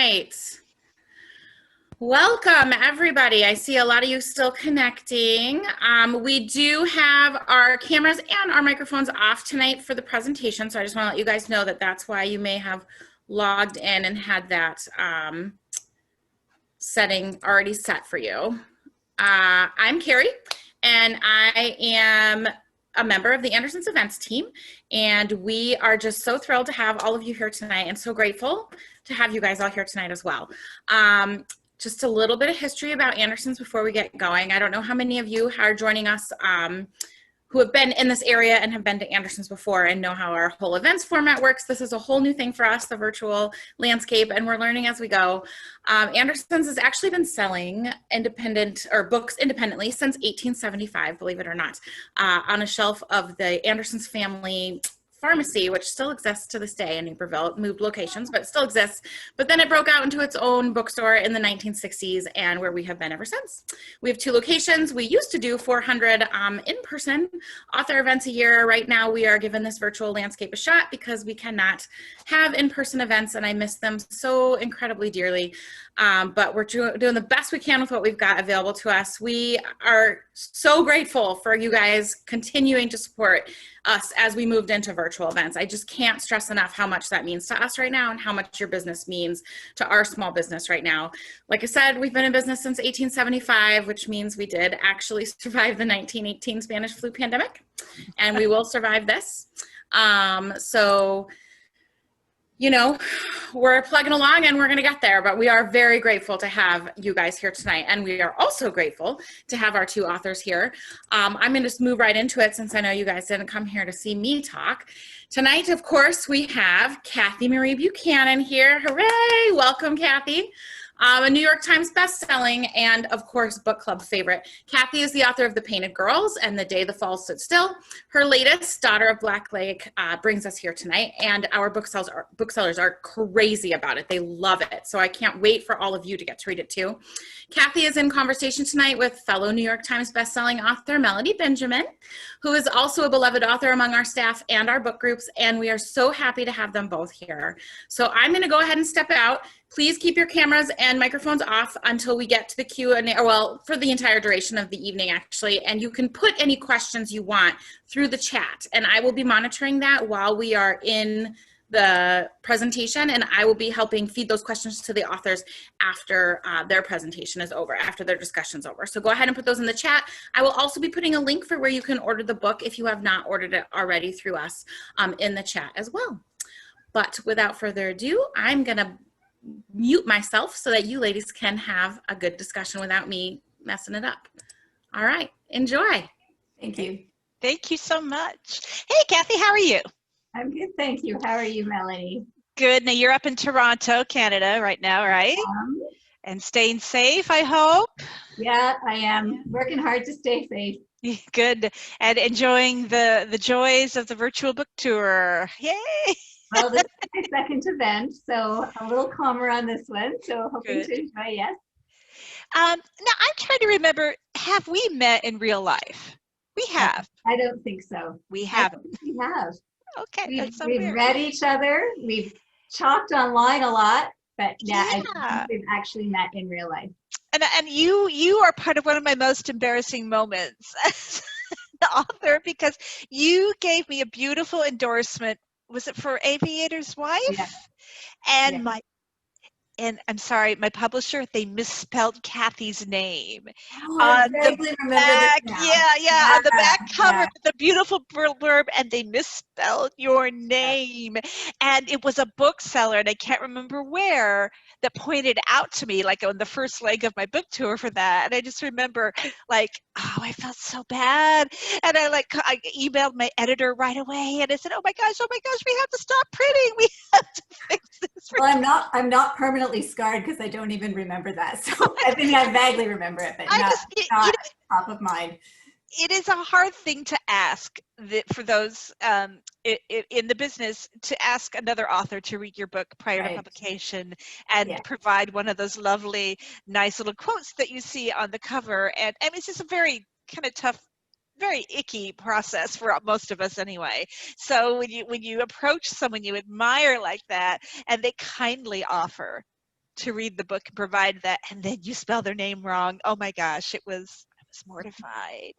right. Welcome, everybody. I see a lot of you still connecting. We do have our cameras and our microphones off tonight for the presentation, so I just want to let you guys know that that's why you may have logged in and had that setting already set for you. I'm Carrie, and I am a member of the Anderson's events team, and we are just so thrilled to have all of you here tonight and so grateful to have you guys all here tonight as well. Just a little bit of history about Anderson's before we get going. I don't know how many of you are joining us who have been in this area and have been to Anderson's before and know how our whole events format works. This is a whole new thing for us, the virtual landscape, and we're learning as we go. Anderson's has actually been selling books independently since 1875, believe it or not, on a shelf of the Anderson's family pharmacy, which still exists to this day in Naperville. It moved locations, but it still exists. But then it broke out into its own bookstore in the 1960s, and where we have been ever since. We have 2 locations. We used to do 400 in-person author events a year. Right now, we are giving this virtual landscape a shot because we cannot have in-person events, and I miss them so incredibly dearly. But we're doing the best we can with what we've got available to us. We are so grateful for you guys continuing to support us as we moved into virtual events. I just can't stress enough how much that means to us right now and how much your business means to our small business right now. Like I said, we've been in business since 1875, which means we did actually survive the 1918 Spanish flu pandemic, and we will survive this. So, you know, we're plugging along and we're going to get there, but we are very grateful to have you guys here tonight. And we are also grateful to have our 2 authors here. I'm going to just move right into it since I know you guys didn't come here to see me talk. Tonight, of course, we have Cathy Marie Buchanan here. Hooray! Welcome, Cathy. A New York Times bestselling and, of course, book club favorite. Cathy is the author of The Painted Girls and The Day the Falls Stood Still. Her latest, Daughter of Black Lake, brings us here tonight, and our booksellers are crazy about it. They love it, so I can't wait for all of you to get to read it too. Cathy is in conversation tonight with fellow New York Times bestselling author Melanie Benjamin, who is also a beloved author among our staff and our book groups, and we are so happy to have them both here. So I'm going to go ahead and step out. Please keep your cameras and microphones off until we get to the Q&A, or well, for the entire duration of the evening, actually. And you can put any questions you want through the chat, and I will be monitoring that while we are in the presentation, and I will be helping feed those questions to the authors after their presentation is over, after their discussion's over. So go ahead and put those in the chat. I will also be putting a link for where you can order the book if you have not ordered it already through us in the chat as well. But without further ado, I'm gonna mute myself so that you ladies can have a good discussion without me messing it up. All right, enjoy. Thank you. Thank you so much. Hey, Cathy, how are you? I'm good, thank you. How are you, Melanie? Good. Now you're up in Toronto, Canada right now, right? And staying safe, I hope. Yeah, I am working hard to stay safe. Good. And enjoying the joys of the virtual book tour. Yay! Well, this is my second event, so a little calmer on this one. So hoping to enjoy, yes. Now I'm trying to remember, have we met in real life? We have. I don't think so. We haven't. We have. Okay, that's so we've weird. read each other. We've talked online a lot, but yeah. I don't think we've actually met in real life. And you are part of one of my most embarrassing moments as the author, because you gave me a beautiful endorsement. Was it for Aviator's Wife? Yes. And yes. And I'm sorry, my publisher, they misspelled Cathy's name. I vaguely remember back, this now. yeah, on the back cover, the beautiful blurb, and they misspelled your name. And it was a bookseller, and I can't remember where, that pointed out to me, like on the first leg of my book tour for that. And I just remember, like, oh, I felt so bad. And I emailed my editor right away, and I said, oh my gosh, we have to stop printing. We have to fix this. Well, I'm not permanently scarred because I don't even remember that. So I think I vaguely remember it, but not top of mind. It is a hard thing to ask for those in the business, to ask another author to read your book prior to publication and provide one of those lovely, nice little quotes that you see on the cover. And it's just a very kind of tough, very icky process for most of us anyway. So when you approach someone you admire like that, and they kindly offer to read the book and provide that, and then you spell their name wrong. Oh my gosh, I was mortified.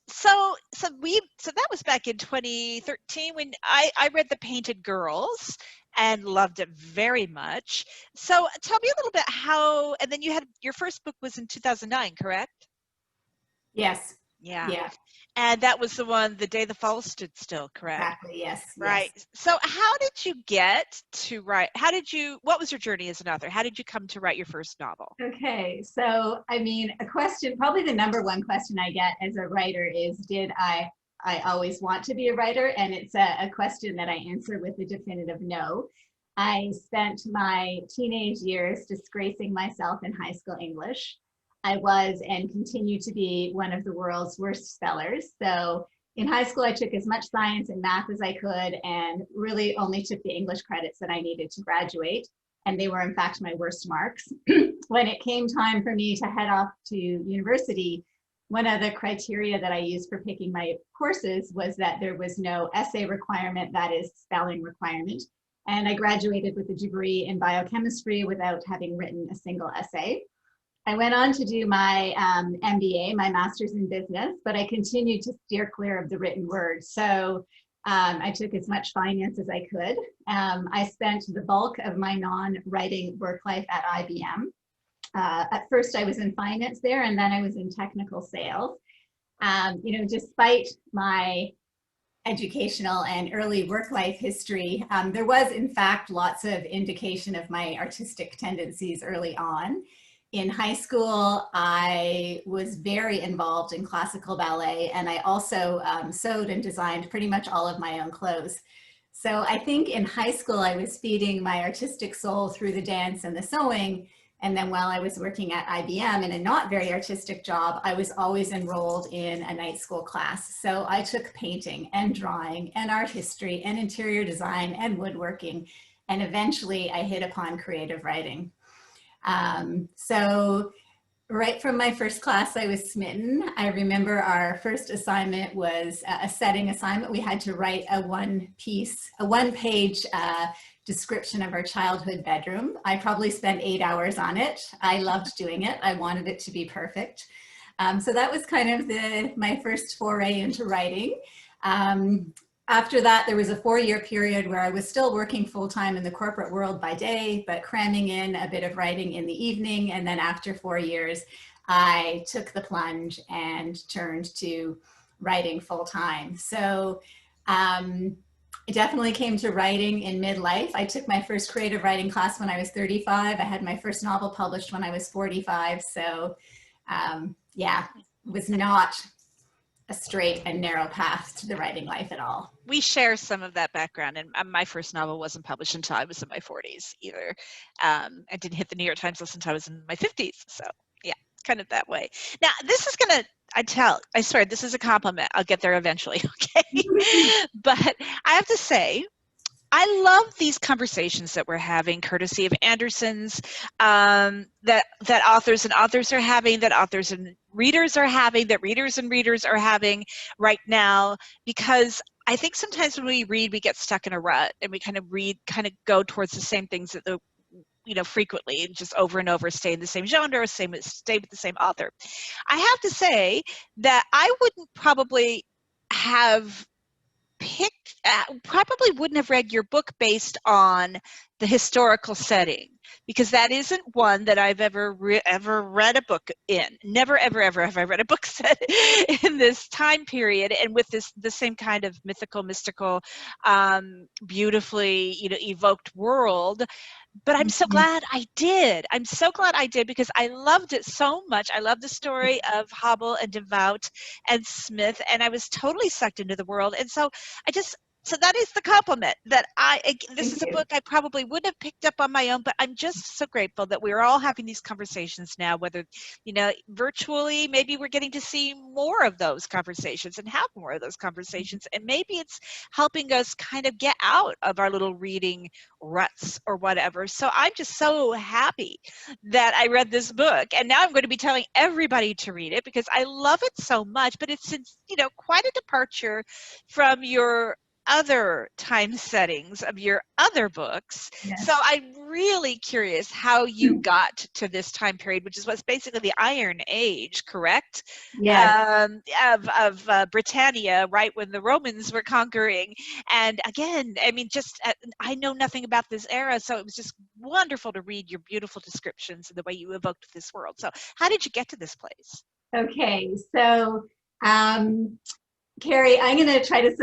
So that was back in 2013 when I read The Painted Girls and loved it very much. So tell me a little bit how, and then you had, your first book was in 2009, correct? Yes. Yeah. Yeah. And that was the one, The Day the Fall Stood Still, correct? Exactly. Yes. Right. Yes. So how did you get to write? What was your journey as an author? How did you come to write your first novel? Okay. So, I mean, a question, probably the number one question I get as a writer is, did I always want to be a writer? And it's a question that I answer with a definitive no. I spent my teenage years disgracing myself in high school English. I was and continue to be one of the world's worst spellers. So in high school, I took as much science and math as I could and really only took the English credits that I needed to graduate. And they were, in fact, my worst marks. When it came time for me to head off to university, one of the criteria that I used for picking my courses was that there was no essay requirement, that is, spelling requirement. And I graduated with a degree in biochemistry without having written a single essay. I went on to do my MBA, my master's in business, but I continued to steer clear of the written word. So I took as much finance as I could. I spent the bulk of my non-writing work life at IBM. At first I was in finance there, and then I was in technical sales. Despite my educational and early work life history, there was in fact lots of indication of my artistic tendencies early on. In high school, I was very involved in classical ballet, and I also sewed and designed pretty much all of my own clothes. So I think in high school, I was feeding my artistic soul through the dance and the sewing. And then while I was working at IBM in a not very artistic job, I was always enrolled in a night school class. So I took painting and drawing and art history and interior design and woodworking. And eventually I hit upon creative writing. So right from my first class, I was smitten. I remember our first assignment was a setting assignment. We had to write a one-page description of our childhood bedroom. I probably spent 8 hours on it. I loved doing it. I wanted it to be perfect. So that was kind of my first foray into writing. After that, there was a 4-year period where I was still working full-time in the corporate world by day, but cramming in a bit of writing in the evening. And then after 4 years, I took the plunge and turned to writing full-time. So I definitely came to writing in midlife. I took my first creative writing class when I was 35. I had my first novel published when I was 45. So yeah, it was not a straight and narrow path to the writing life at all. We share some of that background, and my first novel wasn't published until I was in my 40s either. I didn't hit the New York Times list until I was in my 50s. So yeah, it's kind of that way. Now this is gonna, I swear this is a compliment. I'll get there eventually, okay? But I have to say, I love these conversations that we're having, courtesy of Anderson's, that authors and authors are having, that authors and readers are having, that readers and readers are having right now, because I think sometimes when we read, we get stuck in a rut, and we kind of go towards the same things that frequently, and just over and over stay in the same genre, or stay with the same author. I have to say that I wouldn't probably have probably wouldn't have read your book based on the historical setting, because that isn't one that I've ever read a book in. Never, ever, ever have I read a book set in this time period and with the same kind of mystical, beautifully, evoked world. But I'm so glad I did. I'm so glad I did, because I loved it so much. I love the story of Hobble and Devout and Smith, and I was totally sucked into the world. And so so that is the compliment, that this is a book I probably wouldn't have picked up on my own, but I'm just so grateful that we're all having these conversations now, whether, virtually, maybe we're getting to see more of those conversations and have more of those conversations. And maybe it's helping us kind of get out of our little reading ruts or whatever. So I'm just so happy that I read this book, and now I'm going to be telling everybody to read it because I love it so much. But it's quite a departure from your other time settings of your other books. Yes. So I'm really curious how you got to this time period, which is what's basically the Iron Age, correct? Yes. Of Britannia, right when the Romans were conquering. And again, I mean, just I know nothing about this era, so it was just wonderful to read your beautiful descriptions and the way you evoked this world. So how did you get to this place? Okay, so Carrie, I'm going to try to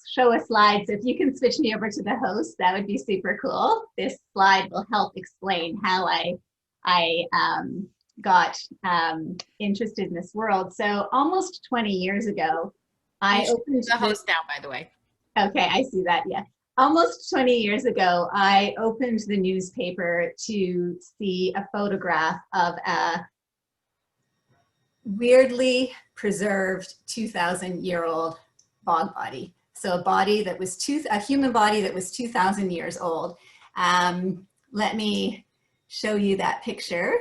show a slide. So if you can switch me over to the host, that would be super cool. This slide will help explain how I got interested in this world. So almost 20 years ago, I opened the host now, by the way. Okay, I see that. Yeah. Almost 20 years ago, I opened the newspaper to see a photograph of a weirdly preserved 2,000-year-old bog body. So a body that was a human body that was 2,000 years old. Let me show you that picture.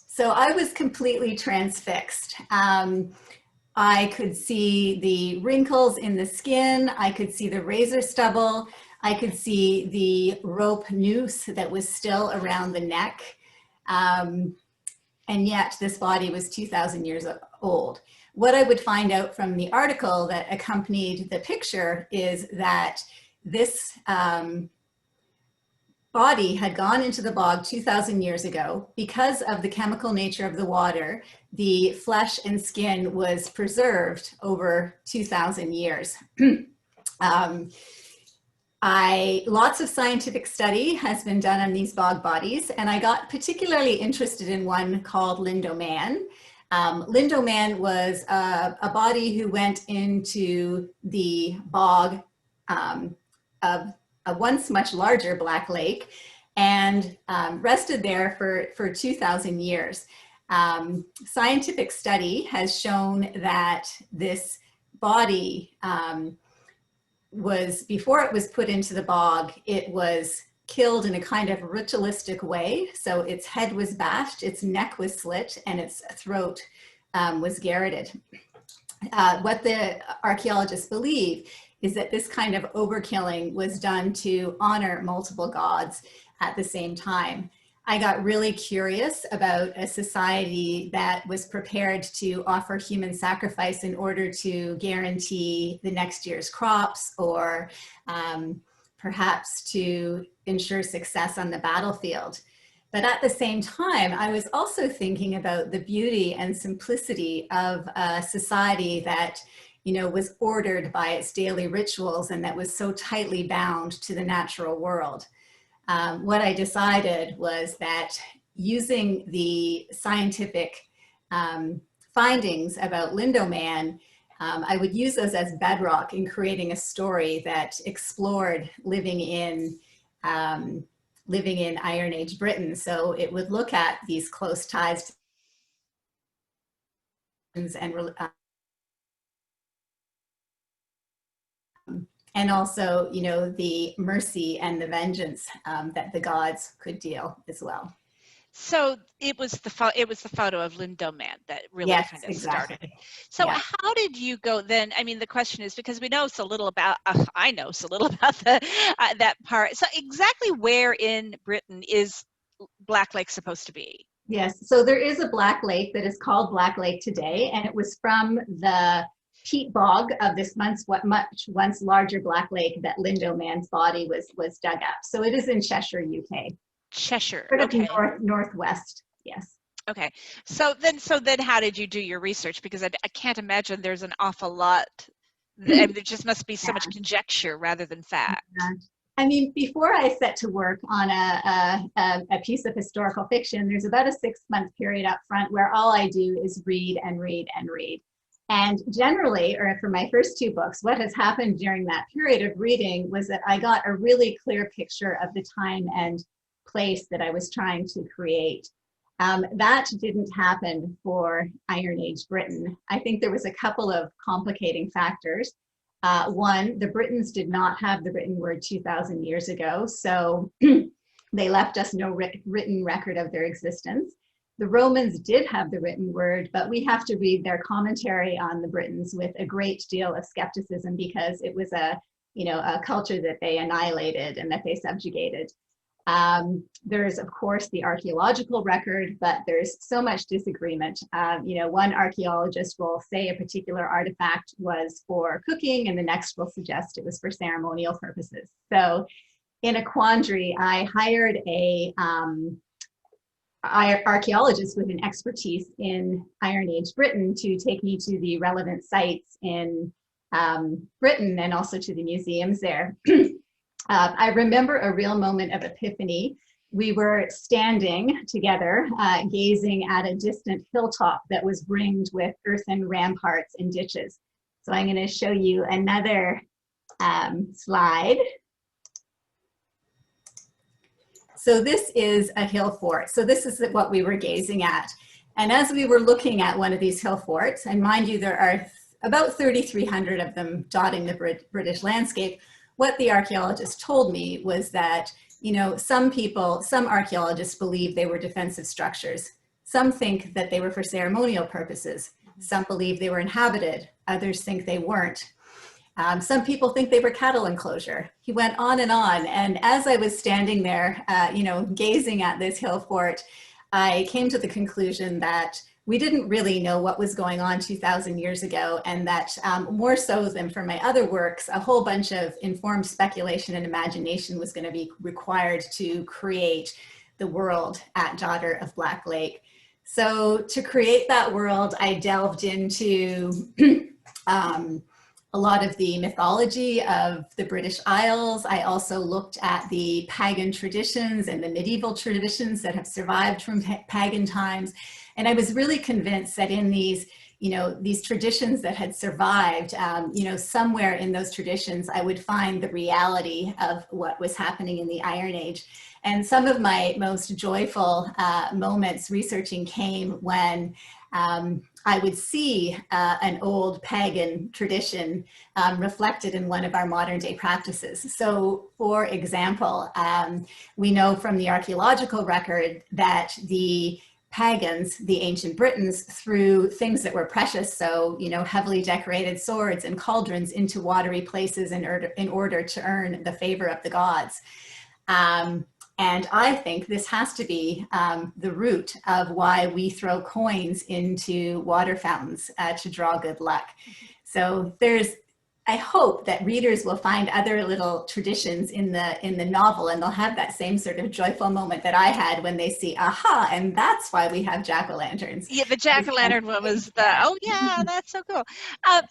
So I was completely transfixed. I could see the wrinkles in the skin. I could see the razor stubble. I could see the rope noose that was still around the neck. And yet this body was 2,000 years old. What I would find out from the article that accompanied the picture is that this body had gone into the bog 2,000 years ago. Because of the chemical nature of the water, the flesh and skin was preserved over 2,000 years. Lots of scientific study has been done on these bog bodies, and I got particularly interested in one called Lindoman. Lindoman was a body who went into the bog of a once much larger Black Lake and rested there for 2,000 years. Scientific study has shown that this body before it was put into the bog, it was killed in a kind of ritualistic way. So its head was bashed, its neck was slit, and its throat was garroted. What the archaeologists believe is that this kind of overkilling was done to honor multiple gods at the same time. I got really curious about a society that was prepared to offer human sacrifice in order to guarantee the next year's crops, or perhaps to ensure success on the battlefield. But at the same time, I was also thinking about the beauty and simplicity of a society that, you know, was ordered by its daily rituals and that was so tightly bound to the natural world. What I decided was that using the scientific findings about Lindoman, I would use those as bedrock in creating a story that explored living in Iron Age Britain. So it would look at these close ties and also, you know, the mercy and the vengeance that the gods could deal as well. So it was the photo of Lindoman that really kind of started it. So yeah. How did you go then? I mean, the question is, because we know so little about, I know so little about that part. So exactly where in Britain is Black Lake supposed to be? Yes, so there is a Black Lake that is called Black Lake today, and it was from the peat bog of this much larger Black Lake that Lindoman's body was dug up. So it is in Cheshire, UK. Cheshire, okay. Northwest, yes. Okay, so then how did you do your research? Because I can't imagine there's an awful lot. I mean, there just must be so much conjecture rather than fact. I mean, before I set to work on a piece of historical fiction, there's about a 6-month period up front where all I do is read and read and read. And generally, or for my first 2 books, what has happened during that period of reading was that I got a really clear picture of the time and place that I was trying to create. That didn't happen for Iron Age Britain. I think there was a couple of complicating factors. One, the Britons did not have the written word 2,000 years ago, so they left us no written record of their existence. the Romans did have the written word, but we have to read their commentary on the Britons with a great deal of skepticism because it was a, you know, a culture that they annihilated and that they subjugated. There's, of course, the archaeological record, but there's so much disagreement. You know, one archaeologist will say a particular artifact was for cooking, and the next will suggest it was for ceremonial purposes. So in a quandary, I hired a archaeologist with an expertise in Iron Age Britain to take me to the relevant sites in Britain and also to the museums there. I remember a real moment of epiphany. We were standing together, gazing at a distant hilltop that was ringed with earthen ramparts and ditches. So I'm going to show you another slide. So this is a hill fort. So this is what we were gazing at. And as we were looking at one of these hill forts, and mind you, there are about 3,300 of them dotting the British landscape, what the archaeologist told me was that, you know, some archaeologists believe they were defensive structures. Some think that they were for ceremonial purposes. Some believe they were inhabited. Others think they weren't. Some people think they were cattle enclosure. He went on. And as I was standing there, you know, gazing at this hill fort, I came to the conclusion that we didn't really know what was going on 2,000 years ago, and that more so than for my other works, a whole bunch of informed speculation and imagination was going to be required to create the world at Daughter of Black Lake. So to create that world, I delved into a lot of the mythology of the British Isles. I also looked at the pagan traditions and the medieval traditions that have survived from pagan times. And I was really convinced that in these, you know, these traditions that had survived, you know, somewhere in those traditions, I would find the reality of what was happening in the Iron Age. And some of my most joyful moments researching came when I would see an old pagan tradition reflected in one of our modern day practices. So for example, we know from the archaeological record that the pagans, the ancient Britons, threw things that were precious, so, you know, heavily decorated swords and cauldrons into watery places in order to earn the favor of the gods. And I think this has to be the root of why we throw coins into water fountains to draw good luck. So I hope that readers will find other little traditions in the novel, and they'll have that same sort of joyful moment that I had when they see, aha, and that's why we have jack-o'-lanterns. Yeah, the jack-o'-lantern one was oh yeah, that's so cool.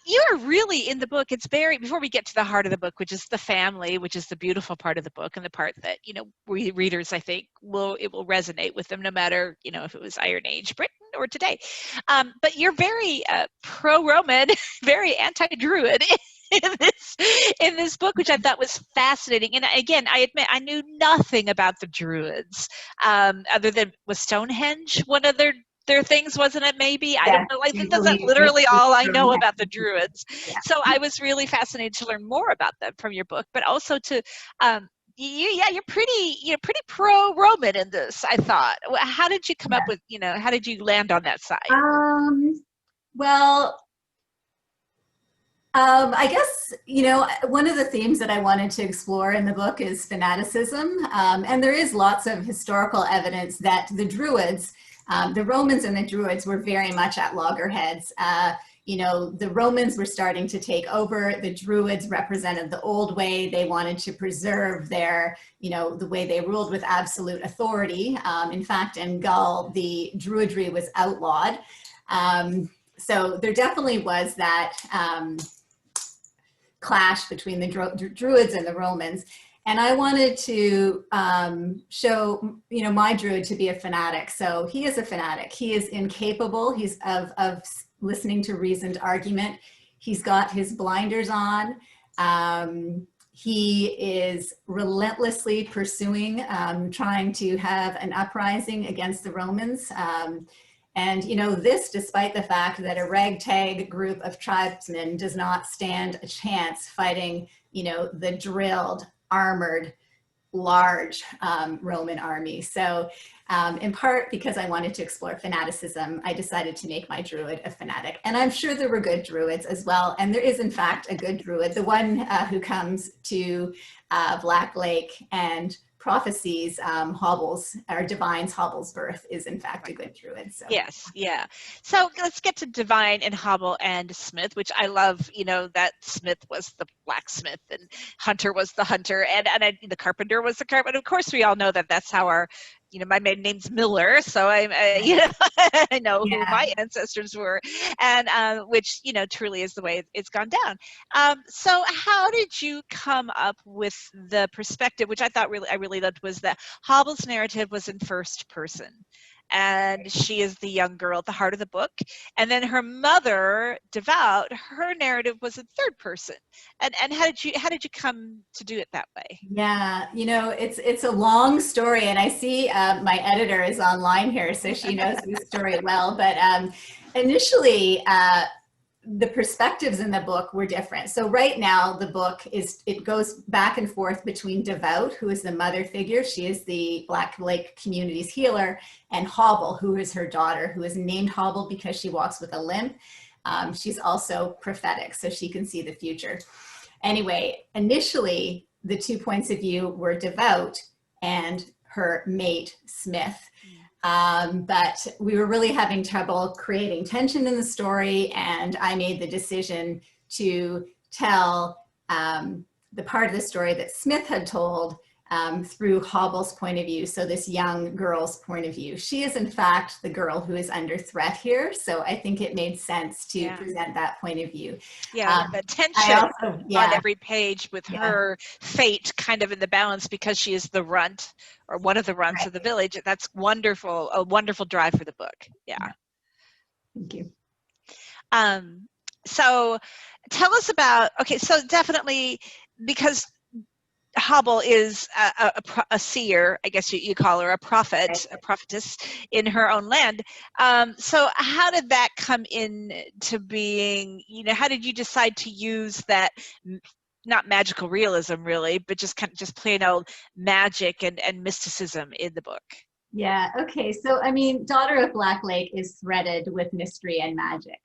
You are really in the book, it's very, before we get to the heart of the book, which is the family, which is the beautiful part of the book, and the part that, you know, readers, I think, it will resonate with them no matter, you know, if it was Iron Age Britain or today. But you're very pro-Roman, very anti-Druid in this book, which I thought was fascinating. And again, I admit I knew nothing about the Druids, other than, was Stonehenge one of their things, wasn't it? Maybe, I don't know. I think that's literally all I know about the Druids. Yeah. So I was really fascinated to learn more about them from your book, but also to you're pretty pro-Roman in this, I thought. How did you come up with, you know, how did you land on that side? Well, I guess, you know, one of the themes that I wanted to explore in the book is fanaticism. And there is lots of historical evidence that the Druids, the Romans and the Druids were very much at loggerheads. You know, the Romans were starting to take over. The Druids represented the old way. They wanted to preserve their, you know, the way they ruled with absolute authority. In fact, in Gaul, the Druidry was outlawed. So there definitely was that clash between the Druids and the Romans. And I wanted to show, you know, my Druid to be a fanatic. So he is a fanatic. He is incapable. He's of listening to reasoned argument. He's got his blinders on. He is relentlessly pursuing, trying to have an uprising against the Romans. And, you know, this despite the fact that a ragtag group of tribesmen does not stand a chance fighting, you know, the drilled, armored, large Roman army. So in part because I wanted to explore fanaticism, I decided to make my druid a fanatic. And I'm sure there were good druids as well. And there is, in fact, a good druid, the one who comes to Black Lake and prophecies Hobble's, or divines Hobble's birth, is in fact a good druid. So yes, yeah. So let's get to Divine and Hobble and Smith, which I love, you know, that Smith was the blacksmith and Hunter was the hunter, and the carpenter was the carpenter. Of course, we all know that that's how our, you know, my maiden name's Miller, so I'm, you know, I know who my ancestors were, and which, you know, truly is the way it's gone down. So how did you come up with the perspective, which I really loved, was that Hobble's narrative was in first person, and she is the young girl at the heart of the book, and then her mother, Devout, her narrative was in third person. And how did you come to do it that way? Yeah, you know, it's a long story, and I see my editor is online here, so she knows the story well. But initially, the perspectives in the book were different. So right now, the book it goes back and forth between Devout, who is the mother figure, she is the Black Lake community's healer, and Hobble, who is her daughter, who is named Hobble because she walks with a limp. She's also prophetic, so she can see the future. Anyway, initially, the 2 points of view were Devout and her mate, Smith. But we were really having trouble creating tension in the story, and I made the decision to tell the part of the story that Smith had told through Hobble's point of view, so this young girl's point of view. She is in fact the girl who is under threat here, so I think it made sense to present that point of view. Yeah, the tension on every page with her fate kind of in the balance because she is the runt, or one of the runts of the village. That's wonderful, a wonderful drive for the book. Yeah. Thank you. So tell us about, okay, so definitely, because Hobble is a seer, I guess you call her, a prophet, a prophetess in her own land. So how did that come into being? You know, how did you decide to use that, not magical realism really, but just kind of just plain old magic and mysticism in the book? Yeah, okay. So, I mean, Daughter of Black Lake is threaded with mystery and magic.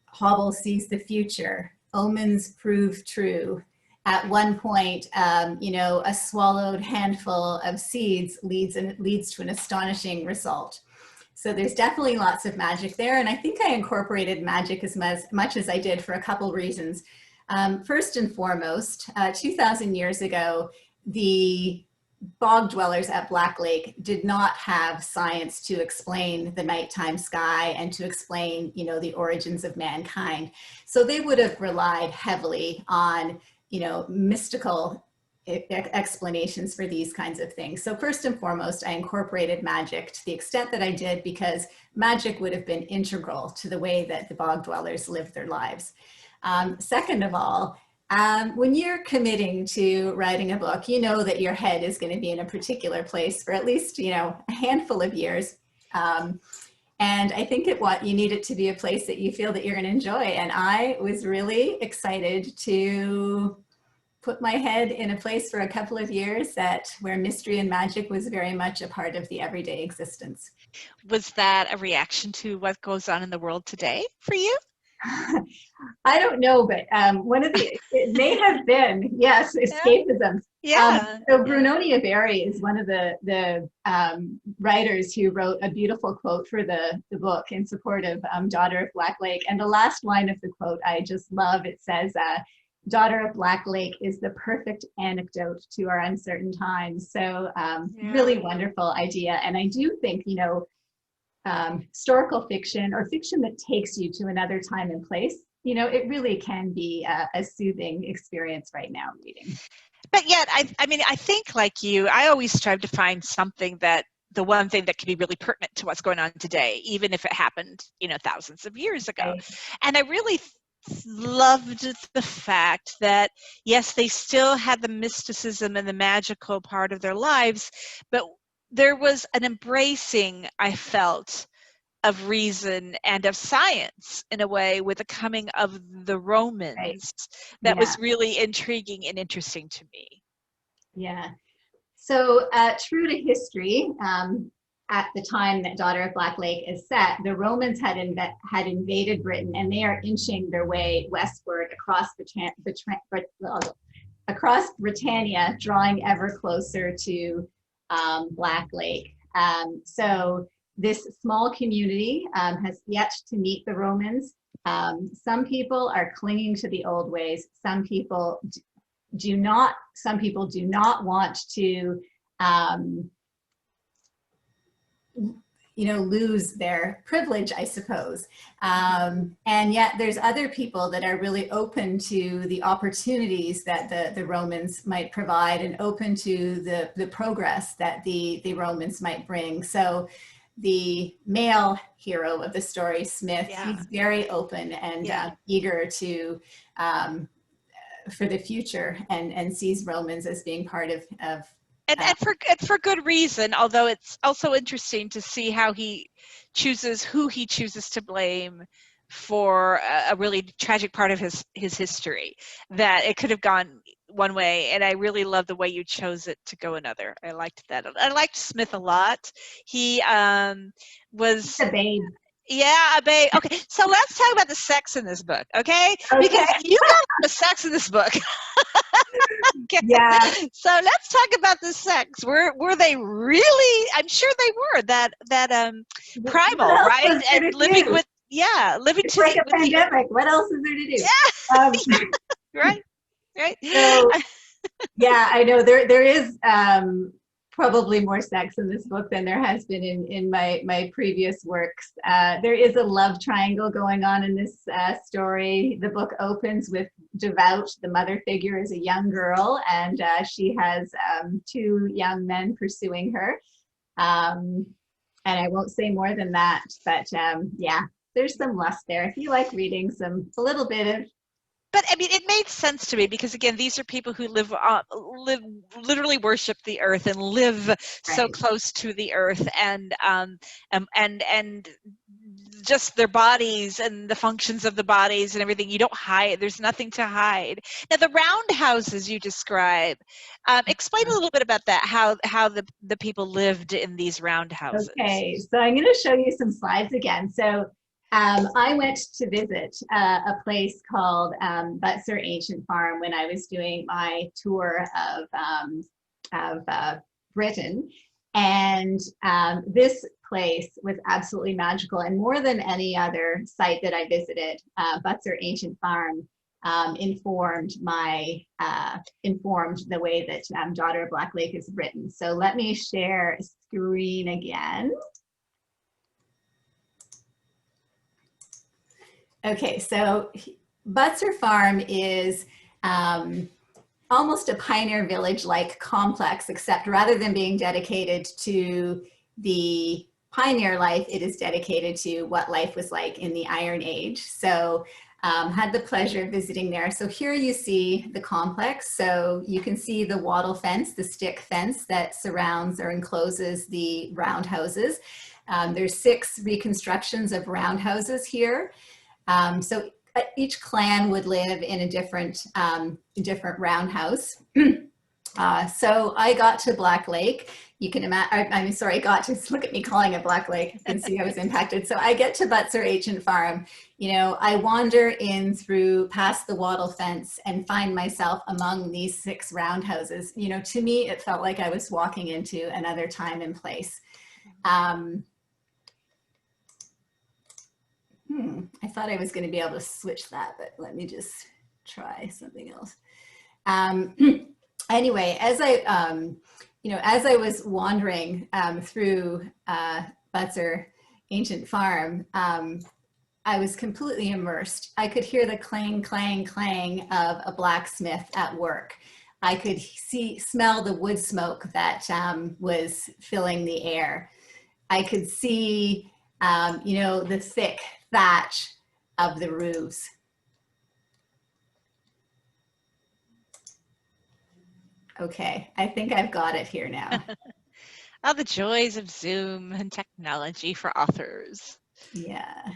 Hobble sees the future. Omens prove true. At one point, you know, a swallowed handful of seeds leads to an astonishing result. So there's definitely lots of magic there. And I think I incorporated magic as much as I did for a couple reasons. First and foremost, 2,000 years ago, the bog dwellers at Black Lake did not have science to explain the nighttime sky and to explain, you know, the origins of mankind. So they would have relied heavily on, you know, mystical explanations for these kinds of things. So first and foremost, I incorporated magic to the extent that I did because magic would have been integral to the way that the bog dwellers lived their lives. Second of all, when you're committing to writing a book, you know that your head is going to be in a particular place for at least, you know, a handful of years. And I think you need it to be a place that you feel that you're going to enjoy. And I was really excited to put my head in a place for a couple of years where mystery and magic was very much a part of the everyday existence. Was that a reaction to what goes on in the world today for you? I don't know, but it may have been, yes, escapism. Yeah. So Brunonia Berry is one of the writers who wrote a beautiful quote for the book in support of Daughter of Black Lake. And the last line of the quote I just love. It says, Daughter of Black Lake is the perfect anecdote to our uncertain times. So really wonderful idea. And I do think, you know, historical fiction or fiction that takes you to another time and place, you know, it really can be a soothing experience right now reading. But yet, I mean, I think like you, I always strive to find something the one thing that can be really pertinent to what's going on today, even if it happened, you know, thousands of years ago. Right. And I really loved the fact that, yes, they still had the mysticism and the magical part of their lives, but there was an embracing, I felt, of reason and of science in a way with the coming of the Romans Right. that Yeah. was really intriguing and interesting to me. Yeah. So true to history, at the time that Daughter of Black Lake is set, the Romans had invaded Britain, and they are inching their way westward across across Britannia, drawing ever closer to Black Lake. So this small community has yet to meet the Romans. Some people are clinging to the old ways. Some people do not want to lose their privilege, I suppose. And yet there's other people that are really open to the opportunities that the Romans might provide, and open to the progress that the Romans might bring. So the male hero of the story, Smith, he's very open and eager to for the future, and sees Romans as being part of and for good reason, although it's also interesting to see how who he chooses to blame for a really tragic part of his history, that it could have gone one way, and I really love the way you chose it to go another. I liked that. I liked Smith a lot. He was a babe. Yeah, babe. Okay, so let's talk about the sex in this book, okay? Because you got the sex in this book. Okay. Yeah. So let's talk about the sex. Were they really? I'm sure they were. That primal, right? And living with living it's to like the, a pandemic. What else is there to do? Yeah. Right. So, yeah, I know there is probably more sex in this book than there has been in my previous works. There is a love triangle going on in this story. The book opens with Devout. The mother figure is a young girl, and she has two young men pursuing her. And I won't say more than that, but yeah, there's some lust there. If you like reading a little bit of. But I mean, it made sense to me because, again, these are people who literally worship the earth and live so close to the earth, and just their bodies and the functions of the bodies and everything. You don't hide. There's nothing to hide. Now, the roundhouses you describe, explain a little bit about that. How the people lived in these roundhouses. Okay, so I'm going to show you some slides again. So. I went to visit a place called Butzer Ancient Farm when I was doing my tour of Britain, and this place was absolutely magical. And more than any other site that I visited, Butzer Ancient Farm informed the way that Daughter of Black Lake is written. So let me share screen again. Okay, so Butzer Farm is almost a pioneer village-like complex, except rather than being dedicated to the pioneer life, it is dedicated to what life was like in the Iron Age. So had the pleasure of visiting there. So here you see the complex. So you can see the wattle fence, the stick fence that surrounds or encloses the roundhouses. There's 6 reconstructions of roundhouses here. So each clan would live in a different roundhouse. So I got to Black Lake. You can imagine, look at me calling it Black Lake. You can see I was impacted. So I get to Butzer Ancient Farm. I wander in past the wattle fence and find myself among these 6 roundhouses. To me, it felt like I was walking into another time and place. I thought I was going to be able to switch that, but let me just try something else. Anyway, as I was wandering through Butzer Ancient Farm, I was completely immersed. I could hear the clang, clang, clang of a blacksmith at work. I could smell the wood smoke that was filling the air. I could see, the thick thatch of the roofs. Okay, I think I've got it here now. Oh, the joys of Zoom and technology for authors. Yeah.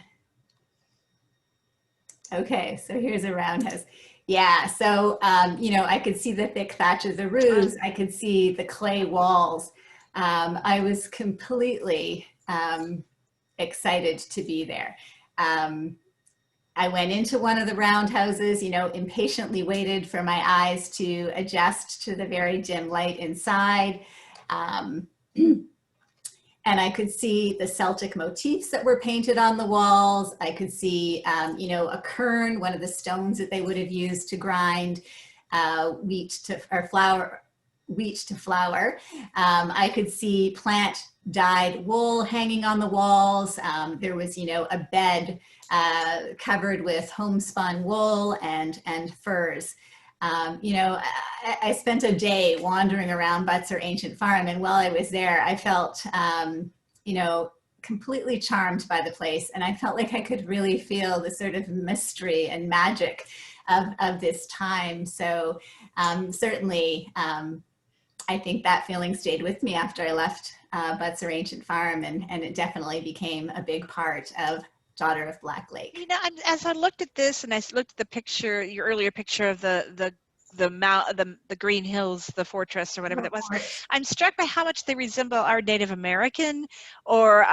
Okay, so here's a roundhouse. Yeah, so you know, I could see the thick thatch of the roofs. I could see the clay walls. I was completely excited to be there. I went into one of the roundhouses, you know, impatiently waited for my eyes to adjust to the very dim light inside. Um, and I could see the Celtic motifs that were painted on the walls. I could see, you know, a kern, one of the stones that they would have used to grind wheat to flour. I could see plant dyed wool hanging on the walls. There was, you know, a bed covered with homespun wool and furs. You know, I spent a day wandering around Butzer Ancient Farm, and while I was there, I felt, you know, completely charmed by the place, and I felt like I could really feel the sort of mystery and magic of this time. So certainly, I think that feeling stayed with me after I left Butzer Ancient Farm, and it definitely became a big part of Daughter of Black Lake. You know, as I looked at this and I looked at the picture, your earlier picture of the green hills, the fortress or whatever that was, I'm struck by how much they resemble our Native American, or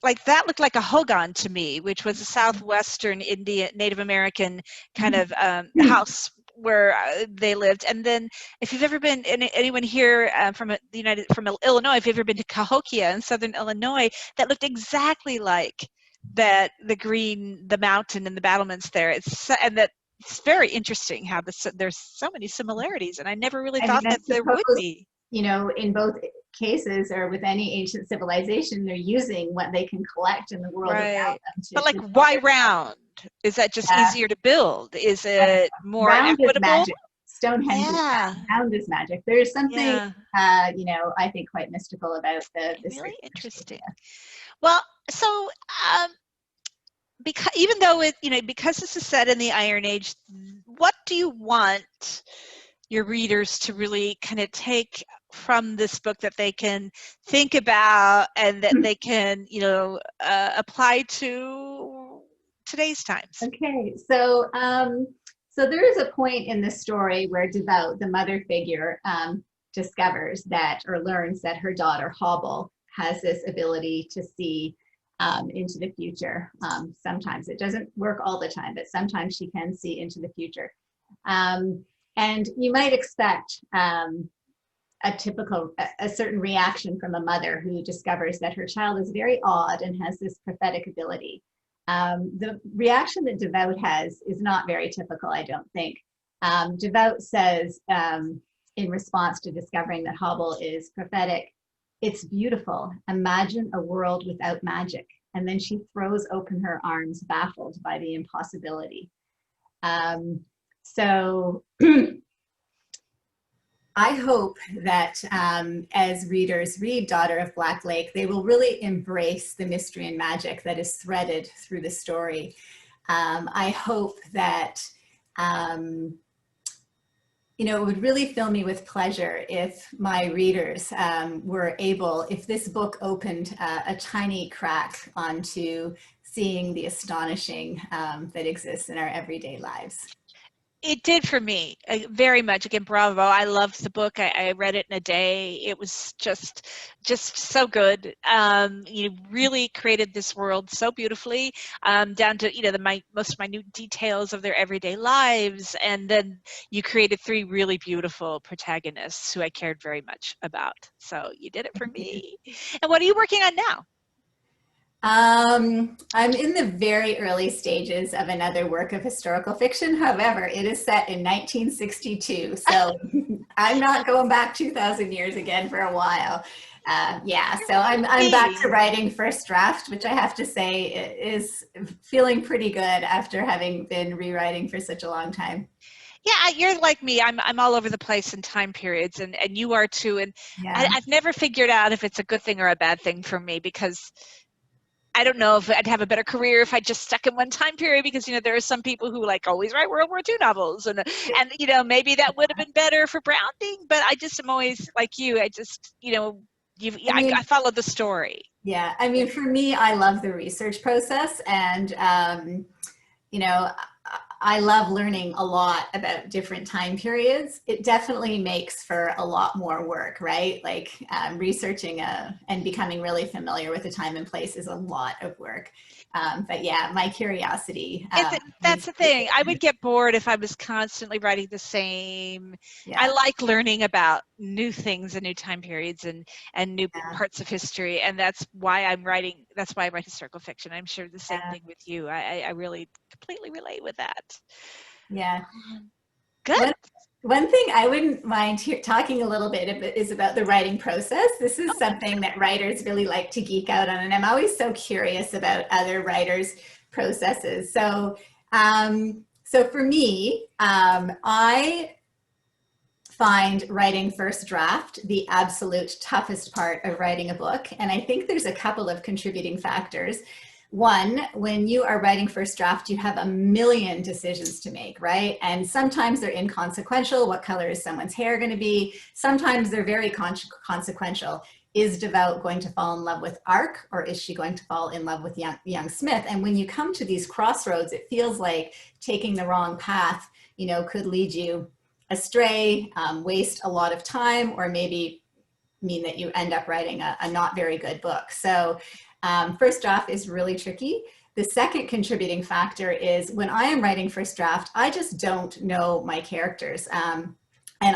like that looked like a hogan to me, which was a southwestern Indian Native American kind of house where they lived. And then if you've ever been, anyone here from Illinois, if you've ever been to Cahokia in southern Illinois, that looked exactly like that, the mountain and the battlements there. It's very interesting how there's so many similarities, and I never really thought that there would be. You know, in both cases, or with any ancient civilization, they're using what they can collect in the world around them. But like, why round? Is that just easier to build? Is it more round equitable? Is magic. Stonehenge is round is magic. There's something, you know, I think quite mystical about this. Really interesting. Well, so because even though because this is set in the Iron Age, what do you want your readers to really kind of take from this book that they can think about and that they can, apply to today's times? Okay, so so there is a point in the story where Devout, the mother figure, discovers that, or learns that, her daughter Hobble has this ability to see into the future. Sometimes it doesn't work all the time, but sometimes she can see into the future. And you might expect a certain reaction from a mother who discovers that her child is very odd and has this prophetic ability. The reaction that Devout has is not very typical, I don't think. Devout says, in response to discovering that Hobble is prophetic, "It's beautiful. Imagine a world without magic." And then she throws open her arms, baffled by the impossibility. So I hope that as readers read Daughter of Black Lake, they will really embrace the mystery and magic that is threaded through the story. I hope that it would really fill me with pleasure if my readers were able, if this book opened a tiny crack onto seeing the astonishing that exists in our everyday lives. It did for me, very much. Again, bravo. I loved the book. I read it in a day. It was just so good. You really created this world so beautifully, down to the most minute details of their everyday lives, and then you created three really beautiful protagonists who I cared very much about. So you did it for me. And what are you working on now? I'm in the very early stages of another work of historical fiction. However, it is set in 1962, so I'm not going back 2,000 years again for a while. So I'm back to writing first draft, which I have to say is feeling pretty good after having been rewriting for such a long time. Yeah, you're like me. I'm all over the place in time periods, and you are too. And yeah. I've never figured out if it's a good thing or a bad thing for me, because I don't know if I'd have a better career if I just stuck in one time period, because, there are some people who always write World War II novels, and maybe that would have been better for Browning, but I just am always like you. I just, I follow the story. Yeah, I mean, for me, I love the research process, and you know, I love learning a lot about different time periods. It definitely makes for a lot more work, right? Like researching and becoming really familiar with the time and place is a lot of work. But yeah, my curiosity That's needs the to be thing. I would taken. get bored if I was constantly writing the same. I Yeah, like learning about new things and new time periods and new yeah, parts of history, and that's why I'm writing. That's why I write historical fiction. I'm sure the same yeah, thing with you. I really completely relate with that. yeah. Good. One, one thing I wouldn't mind talking a little bit is about the writing process. This is something that writers really like to geek out on, and I'm always so curious about other writers' processes. So for me, I find writing first draft the absolute toughest part of writing a book, and I think there's a couple of contributing factors. One, when you are writing first draft, you have a million decisions to make, right? And sometimes they're inconsequential. What color is someone's hair going to be? Sometimes they're very consequential. Is Devout going to fall in love with Ark, or is she going to fall in love with young Smith? And when you come to these crossroads, it feels like taking the wrong path, could lead you astray, waste a lot of time, or maybe mean that you end up writing a not very good book. So first draft is really tricky. The second contributing factor is when I am writing first draft, I just don't know my characters. And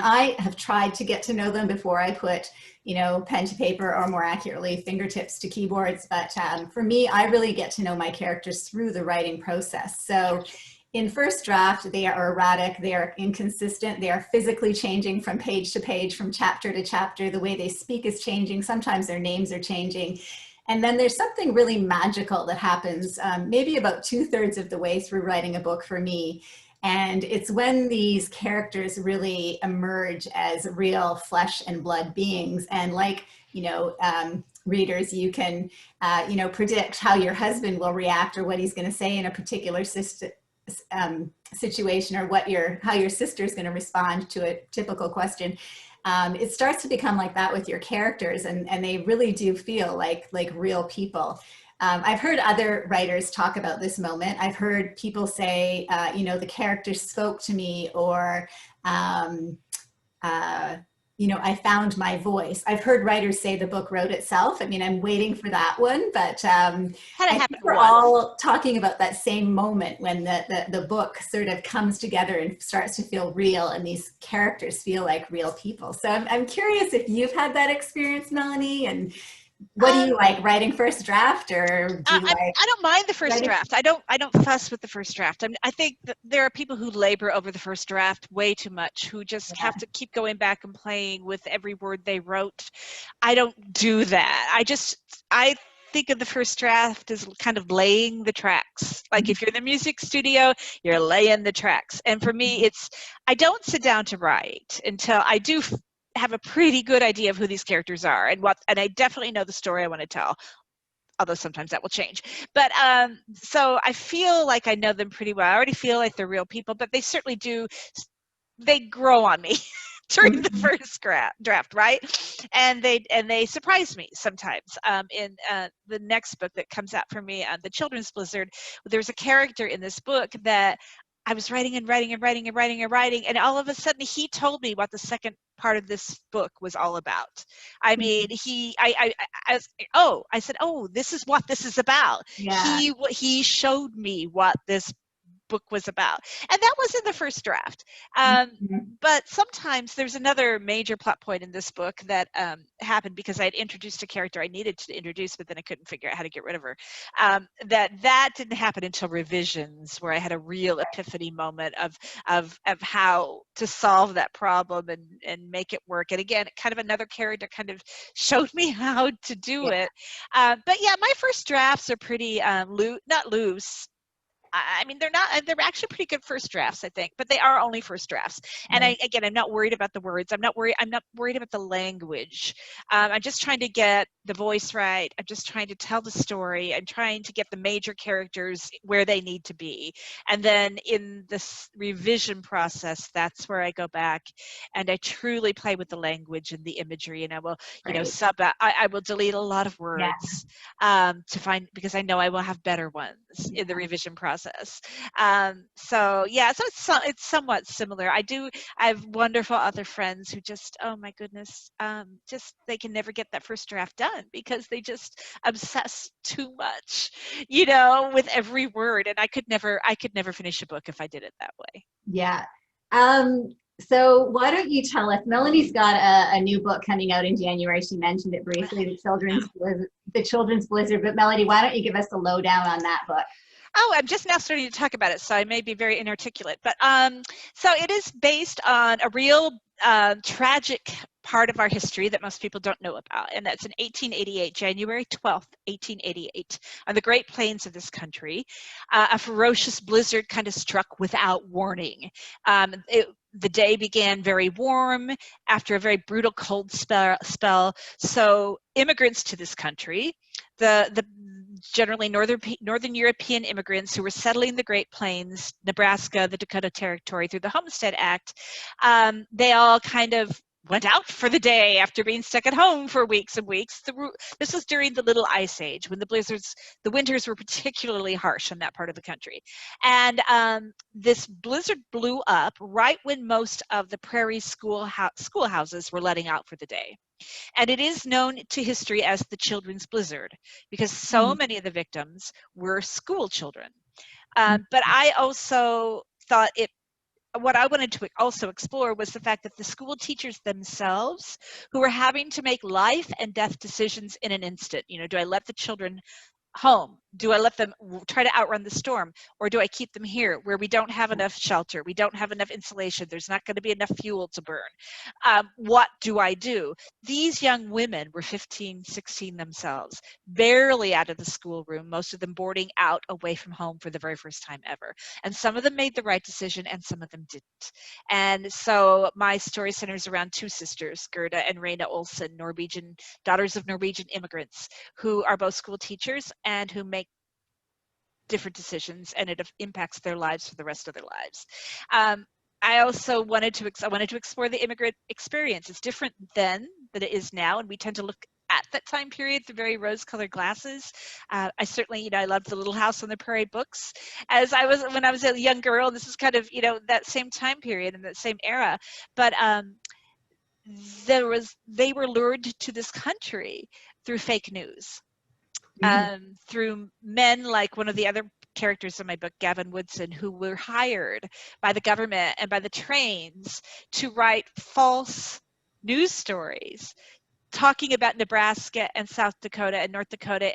I have tried to get to know them before I put, pen to paper, or more accurately, fingertips to keyboards. But for me, I really get to know my characters through the writing process. So in first draft, they are erratic, they are inconsistent, they are physically changing from page to page, from chapter to chapter. The way they speak is changing. Sometimes their names are changing. And then there's something really magical that happens maybe about 2/3 of the way through writing a book for me. And it's when these characters really emerge as real flesh and blood beings. And like, readers, you can, predict how your husband will react, or what he's going to say in a particular situation, or how your sister is going to respond to a typical question. It starts to become like that with your characters, and they really do feel like real people. I've heard other writers talk about this moment. I've heard people say, the character spoke to me, or uh, I found my voice. I've heard writers say the book wrote itself. I mean, I'm waiting for that one, but Had I it happen think we're once. all talking about that same moment when the book sort of comes together and starts to feel real, and these characters feel like real people. So I'm curious if you've had that experience, Melanie, and what do Um, you like, writing first draft, or do you like I don't mind the first writing? draft. I don't fuss with the first draft. I think that there are people who labor over the first draft way too much, who just have to keep going back and playing with every word they wrote. I don't do that. I think of the first draft as kind of laying the tracks. Like if you're in the music studio, you're laying the tracks. And for me, I don't sit down to write until I do have a pretty good idea of who these characters are, and I definitely know the story I want to tell, although sometimes that will change. But so I feel like I know them pretty well. I already feel like they're real people, but they certainly do. They grow on me during the first draft, right? And they surprise me sometimes. In the next book that comes out for me, The Children's Blizzard, there's a character in this book that I was writing and writing and writing and writing and writing, and all of a sudden he told me what the second part of this book was all about. I mean, I said, oh, this is what this is about. Yeah. He showed me what this book was about, and that was in the first draft. Mhm. But sometimes there's another major plot point in this book that happened because I had introduced a character I needed to introduce, but then I couldn't figure out how to get rid of her. That didn't happen until revisions, where I had a real epiphany moment of how to solve that problem and make it work. And again, kind of another character kind of showed me how to do Yeah. it. But yeah, my first drafts are pretty not loose. I mean, they're actually pretty good first drafts, I think, but they are only first drafts. And I'm not worried about the words. I'm not worried about the language. I'm just trying to get the voice right. I'm just trying to tell the story. I'm trying to get the major characters where they need to be. And then in this revision process, that's where I go back and I truly play with the language and the imagery, and I will, I will delete a lot of words to find, because I know I will have better ones in the revision process. So it's somewhat similar. I have wonderful other friends who just, oh my goodness, they can never get that first draft done because they just obsess too much, with every word, and I could never finish a book if I did it that way. Yeah. So why don't you tell us, Melanie's got a new book coming out in January. She mentioned it briefly, The Children's Blizzard, but Melanie, why don't you give us a lowdown on that book? Oh, I'm just now starting to talk about it, so I may be very inarticulate. But so it is based on a real tragic part of our history that most people don't know about, and that's in 1888, January 12th, 1888, on the Great Plains of this country. A ferocious blizzard kind of struck without warning. The day began very warm after a very brutal cold spell. So immigrants to this country, the generally northern European immigrants who were settling the Great Plains, Nebraska, the Dakota Territory through the Homestead Act, they all kind of went out for the day after being stuck at home for weeks and weeks. This was during the Little Ice Age, when the winters were particularly harsh in that part of the country. And this blizzard blew up right when most of the prairie schoolhouses were letting out for the day. And it is known to history as the Children's Blizzard because so many of the victims were school children. But I also thought what I wanted to also explore was the fact that the school teachers themselves, who were having to make life and death decisions in an instant, do I let the children home? Do I let them try to outrun the storm, or do I keep them here where we don't have enough shelter, we don't have enough insulation, there's not going to be enough fuel to burn? What do I do? These young women were 15, 16 themselves, barely out of the schoolroom, most of them boarding out away from home for the very first time ever. And some of them made the right decision and some of them didn't. And so my story centers around two sisters, Gerda and Raina Olsen, daughters of Norwegian immigrants, who are both school teachers and who make different decisions, and it impacts their lives for the rest of their lives. I also wanted to explore the immigrant experience. It's different then than it is now, and we tend to look at that time period through very rose-colored glasses. I certainly, I loved the Little House on the Prairie books when I was a young girl. This is kind of, that same time period and that same era. But they were lured to this country through fake news. Through men like one of the other characters in my book, Gavin Woodson, who were hired by the government and by the trains to write false news stories talking about Nebraska and South Dakota and North Dakota,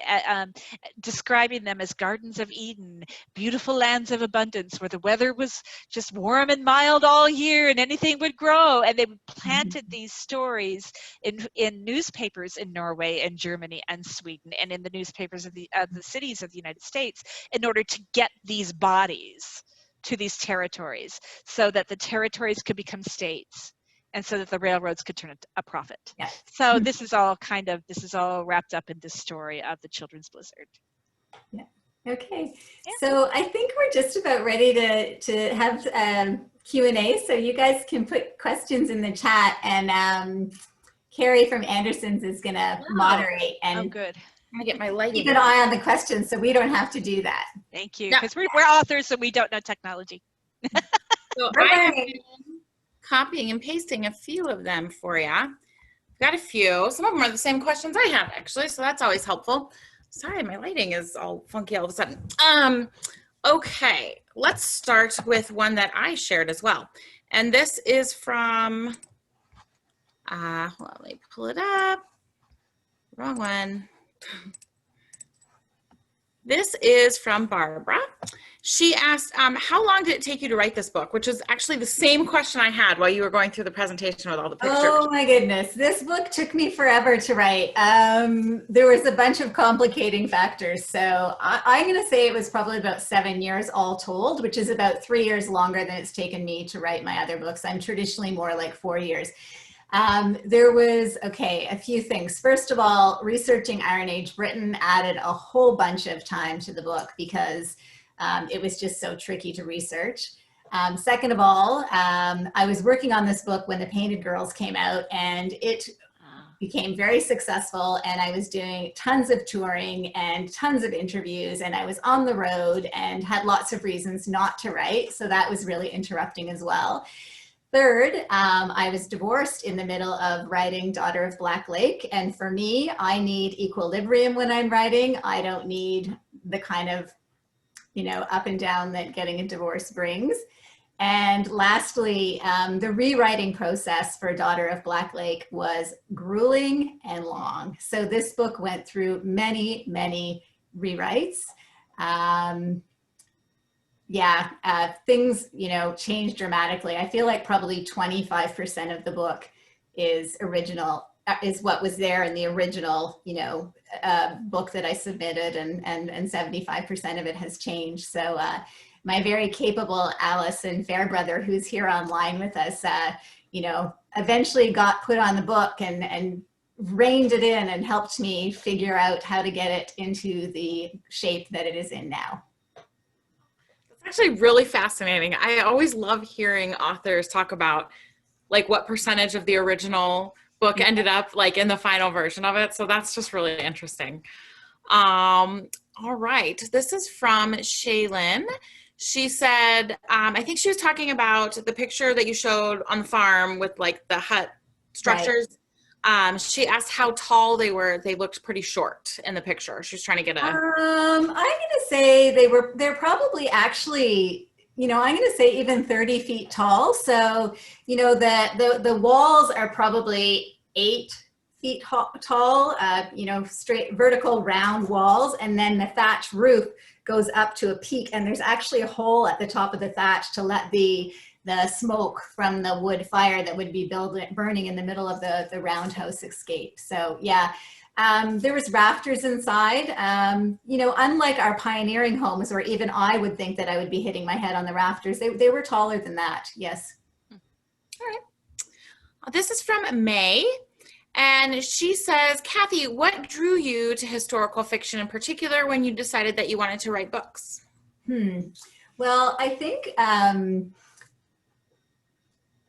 describing them as gardens of Eden, beautiful lands of abundance where the weather was just warm and mild all year and anything would grow. And they planted these stories in newspapers in Norway and Germany and Sweden and in the newspapers of the cities of the United States in order to get these bodies to these territories so that the territories could become states, and so that the railroads could turn a profit. Yes. So this is all wrapped up in this story of the Children's Blizzard. Yeah. Okay. Yeah. So I think we're just about ready to have Q&A. So you guys can put questions in the chat, and Carrie from Anderson's is going to moderate. And good. I'm going to get my lighting. Keep an eye on the questions so we don't have to do that. Thank you. Because we're authors, so we don't know technology. So I'm copying and pasting a few of them for you. I've got a few. Some of them are the same questions I have, actually, so that's always helpful. Sorry, my lighting is all funky all of a sudden. Okay, let's start with one that I shared as well. And this is from, hold on, let me pull it up. Wrong one. This is from Barbara. she asked, how long did it take you to write this book? Which is actually the same question I had while you were going through the presentation with all the pictures. Oh my goodness, this book took me forever to write. There was a bunch of complicating factors. So I'm going to say it was probably about 7 years all told, which is about 3 years longer than it's taken me to write my other books. I'm traditionally more like 4 years. There was, a few things. First of all, researching Iron Age Britain added a whole bunch of time to the book because it was just so tricky to research. Second of all, I was working on this book when The Painted Girls came out, and it became very successful, and I was doing tons of touring and tons of interviews, and I was on the road and had lots of reasons not to write, so that was really interrupting as well. Third, I was divorced in the middle of writing Daughter of Black Lake, and for me, I need equilibrium when I'm writing. I don't need the kind of up and down that getting a divorce brings. And lastly, the rewriting process for Daughter of Black Lake was grueling and long. So this book went through many, many rewrites. Things, changed dramatically. I feel like probably 25% of the book is what was there in the original, book that I submitted, and 75% of it has changed. So my very capable Allison Fairbrother, who's here online with us, eventually got put on the book and reined it in and helped me figure out how to get it into the shape that it is in now. It's actually really fascinating. I always love hearing authors talk about like what percentage of the original book ended up like in the final version of it. So that's just really interesting. All right. This is from Shaylin. She said, I think she was talking about the picture that you showed on the farm with like the hut structures. Right. She asked how tall they were. They looked pretty short in the picture. She was trying to get a... I'm going to say they're probably actually, I'm going to say even 30 feet tall. So, the walls are probably 8 feet tall, straight vertical round walls. And then the thatch roof goes up to a peak, and there's actually a hole at the top of the thatch to let the smoke from the wood fire that would be burning in the middle of the roundhouse escape. So yeah, there was rafters inside. Unlike our pioneering homes, or even I would think that I would be hitting my head on the rafters, they were taller than that. Yes. All right. This is from May. And she says, Cathy, what drew you to historical fiction in particular when you decided that you wanted to write books? Well, I think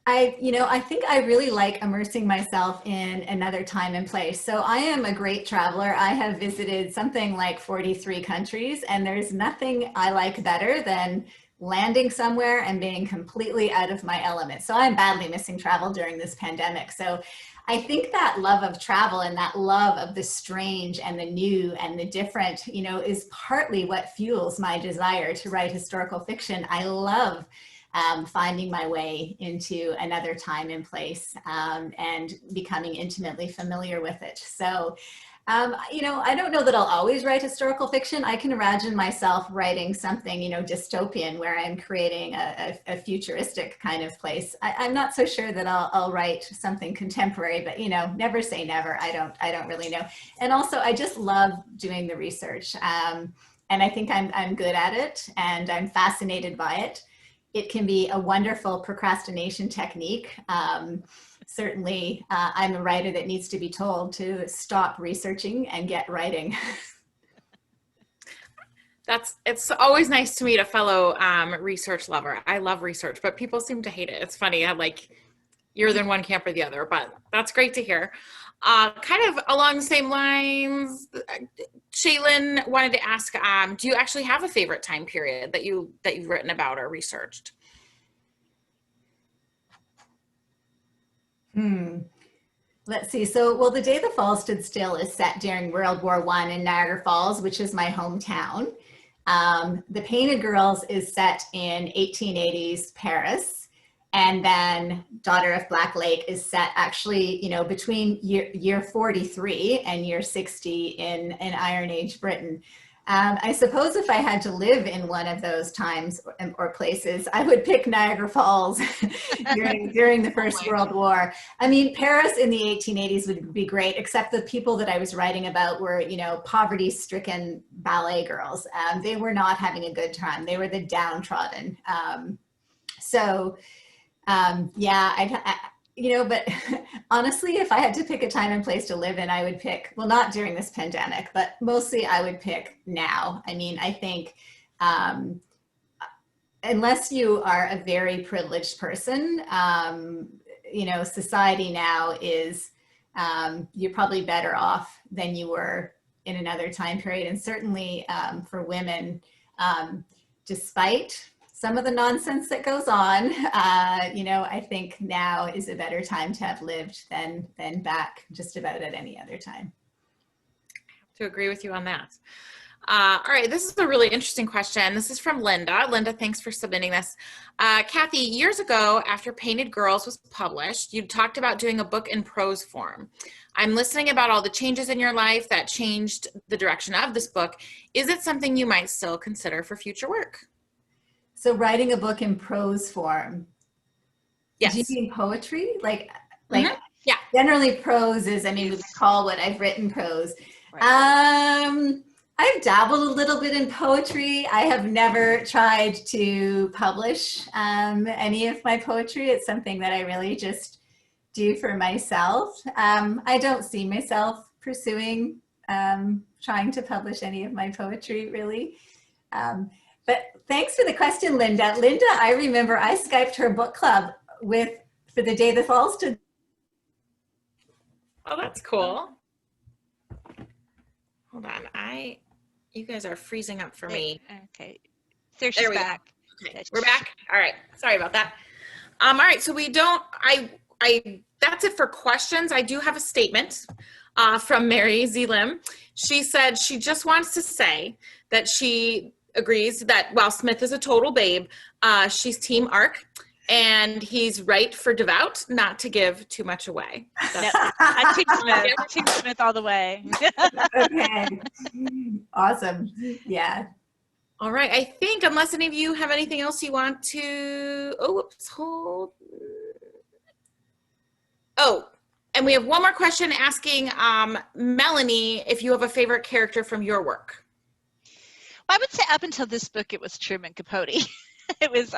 I think I really like immersing myself in another time and place. So I am a great traveler. I have visited something like 43 countries, and there's nothing I like better than landing somewhere and being completely out of my element. So I'm badly missing travel during this pandemic. So I think that love of travel and that love of the strange and the new and the different, is partly what fuels my desire to write historical fiction. I love finding my way into another time and place, and becoming intimately familiar with it. So, I don't know that I'll always write historical fiction. I can imagine myself writing something, dystopian, where I'm creating a futuristic kind of place. I'm not so sure that I'll write something contemporary, but never say never. I don't really know. And also, I just love doing the research, and I think I'm good at it, and I'm fascinated by it. It can be a wonderful procrastination technique. Certainly, I'm a writer that needs to be told to stop researching and get writing. It's always nice to meet a fellow research lover. I love research, but people seem to hate it. It's funny. You're in one camp or the other, but that's great to hear. Kind of along the same lines, Shaylin wanted to ask, do you actually have a favorite time period that you've written about or researched? Let's see. So, well, The Day the Fall Stood Still is set during World War I in Niagara Falls, which is my hometown. The Painted Girls is set in 1880s Paris. And then Daughter of Black Lake is set actually, between year 43 and year 60 in Iron Age Britain. I suppose if I had to live in one of those times or places, I would pick Niagara Falls during the First World War. I mean, Paris in the 1880s would be great, except the people that I was writing about were, you know, poverty-stricken ballet girls. They were not having a good time. They were the downtrodden. Yeah, you know, but honestly, if I had to pick a time and place to live in, I would pick, well, not during this pandemic, but mostly I would pick now. I mean, I think unless you are a very privileged person, you know, society now is, you're probably better off than you were in another time period. And certainly for women, despite some of the nonsense that goes on, you know, I think now is a better time to have lived than back just about at any other time. I have to agree with you on that. All right, this is a really interesting question. This is from Linda. Linda, thanks for submitting this. Cathy, years ago, after Painted Girls was published, you talked about doing a book in prose form. I'm listening about all the changes in your life that changed the direction of this book. Is it something you might still consider for future work? So writing a book in prose form. Yes. Do you mean poetry? Like yeah. Generally prose is, I mean, we call what I've written prose. Right. I've dabbled a little bit in poetry. I have never tried to publish any of my poetry. It's something that I really just do for myself. I don't see myself pursuing trying to publish any of my poetry, really. But thanks for the question, Linda. Linda, I remember I Skyped her book club for the day the fall stood. Oh, that's cool. Hold on, you guys are freezing up for me. Okay, there she's back. Okay, we're back. All right, sorry about that. All right, so that's it for questions. I do have a statement from Mary Zelim. She said she just wants to say that she agrees that while Smith is a total babe, she's team Ark, and he's right for devout, not to give too much away. I'm Team Smith. Team Smith all the way. Okay, awesome. Yeah. All right, I think unless any of you have anything else you want to, hold. Oh, and we have one more question asking Melanie if you have a favorite character from your work. I would say up until this book, it was Truman Capote. It was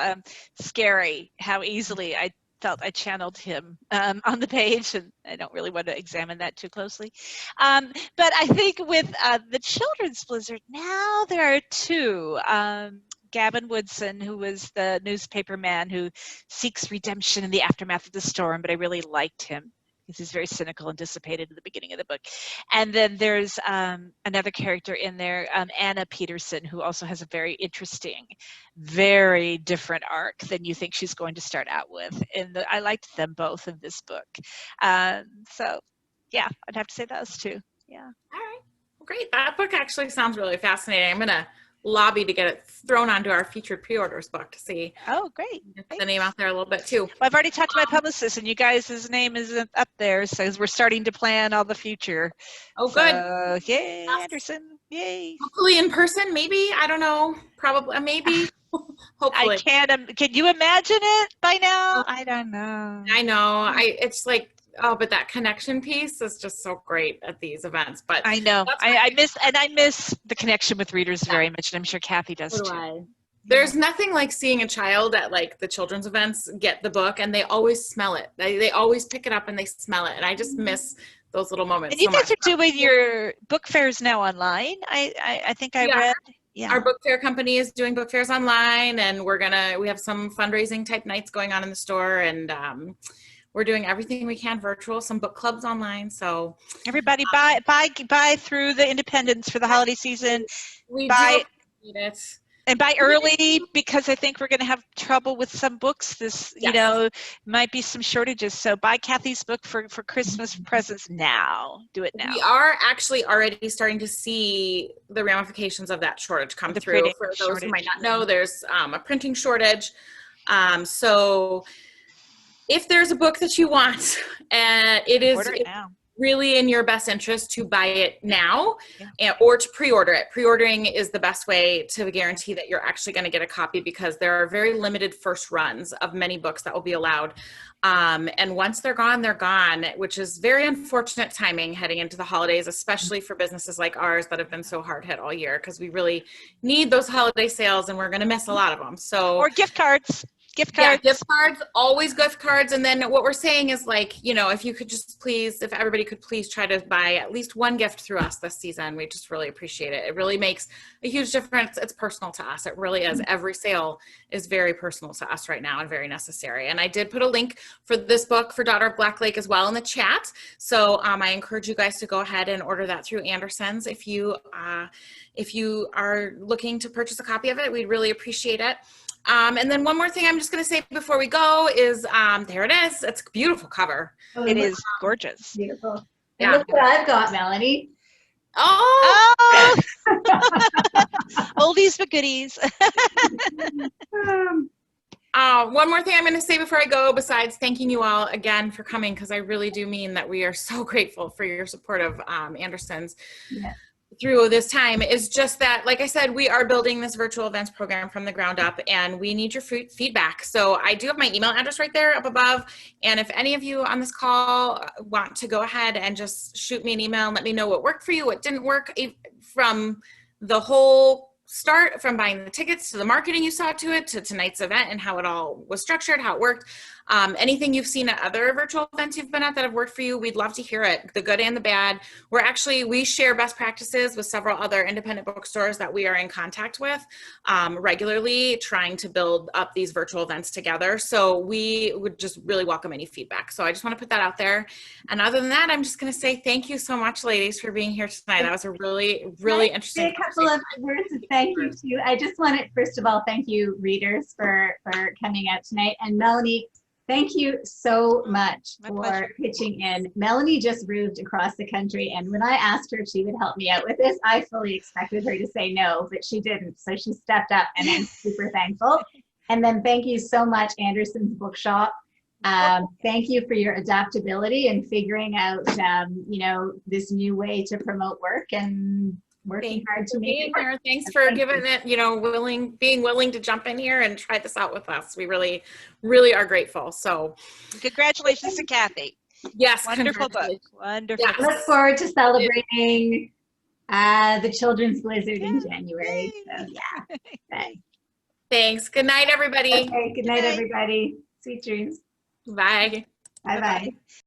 scary how easily I felt I channeled him on the page, and I don't really want to examine that too closely. But I think with the children's Blizzard, now there are two. Gavin Woodson, who was the newspaper man who seeks redemption in the aftermath of the storm, but I really liked him because he's very cynical and dissipated at the beginning of the book. And then there's another character in there, Anna Peterson, who also has a very interesting, very different arc than you think she's going to start out with. And I liked them both in this book. So yeah, I'd have to say those two. Yeah. All right. Well, great. That book actually sounds really fascinating. I'm going to lobby to get it thrown onto our featured pre-orders book to see. Oh, great. Get the name out there a little bit too. Well, I've already talked to my publicist, and you guys' name isn't up there, so we're starting to plan all the future. Oh, good. So, yay, Anderson. Yay. Hopefully in person, maybe. I don't know. Probably, maybe. Hopefully. I can't. Can you imagine it by now? I don't know. I know. It's like, oh, but that connection piece is just so great at these events. But I know. I miss the connection with readers very much, and I'm sure Cathy does too. There's nothing like seeing a child at like the children's events get the book and they always smell it. They always pick it up and they smell it, and I just miss those little moments. And you guys are doing your book fairs now online. I think I read. Yeah. Our book fair company is doing book fairs online, and we have some fundraising type nights going on in the store, and we're doing everything we can virtual, some book clubs online. So everybody buy through the independents for the holiday season. We do need it. And buy early, because I think we're going to have trouble with some books. Might be some shortages. So buy Cathy's book for Christmas presents now. Do it now. We are actually already starting to see the ramifications of that shortage come through. For those who might not know, there's a printing shortage. So if there's a book that you want, it is order it now. really in your best interest to buy it now Yeah. or to pre-order it. Pre-ordering is the best way to guarantee that you're actually going to get a copy, because there are very limited first runs of many books that will be allowed. And once they're gone, which is very unfortunate timing heading into the holidays, especially for businesses like ours that have been so hard hit all year, because we really need those holiday sales and we're going to miss a lot of them. So, Or gift cards. Gift yeah, cards. gift cards, always gift cards. And then what we're saying is, like, you know, if you could just please, if everybody could please try to buy at least one gift through us this season, we just really appreciate it. It really makes a huge difference. It's personal to us. It really is. Every sale is very personal to us right now and very necessary. And I did put a link for this book for Daughter of Black Lake as well in the chat. So I encourage you guys to go ahead and order that through Anderson's. If you are looking to purchase a copy of it, we'd really appreciate it. And then one more thing I'm just going to say before we go is, there it is. It's a beautiful cover. Oh, It is gorgeous. beautiful. Yeah. And look what I've got, Melanie. Oh, Oh, oldies but goodies. one more thing I'm going to say before I go, besides thanking you all again for coming, because I really do mean that we are so grateful for your support of Anderson's. Yeah. Through this time, is just that, like I said, we are building this virtual events program from the ground up, and we need your feedback. So I do have my email address right there up above. And if any of you on this call want to go ahead and just shoot me an email and let me know what worked for you, what didn't work, from the whole start, from buying the tickets to the marketing you saw to it, to tonight's event and how it all was structured, how it worked. Anything you've seen at other virtual events you've been at that have worked for you, we'd love to hear it, the good and the bad. We share best practices with several other independent bookstores that we are in contact with regularly, trying to build up these virtual events together. So we would just really welcome any feedback. So I just want to put that out there. And other than that, I'm just going to say thank you so much, ladies, for being here tonight. That was a really, really interesting. A couple of words of thank you to. I just want to, first of all, thank you, readers, for coming out tonight. And Melanie, thank you so much for pitching in. Melanie just moved across the country, and when I asked her if she would help me out with this, I fully expected her to say no, but she didn't. So she stepped up, and I'm super thankful. And then thank you so much, Anderson's Bookshop. Thank you for your adaptability and figuring out, this new way to promote work and working hard to make it work. Thanks for giving it, being willing to jump in here and try this out with us. We really, really are grateful. So Congratulations to Cathy. yes, Wonderful book. Wonderful. Yes. I look forward to celebrating the Children's Blizzard in January. So yeah. Thanks. Good night, everybody. Okay, good night, everybody. Sweet dreams. Bye. Bye-bye.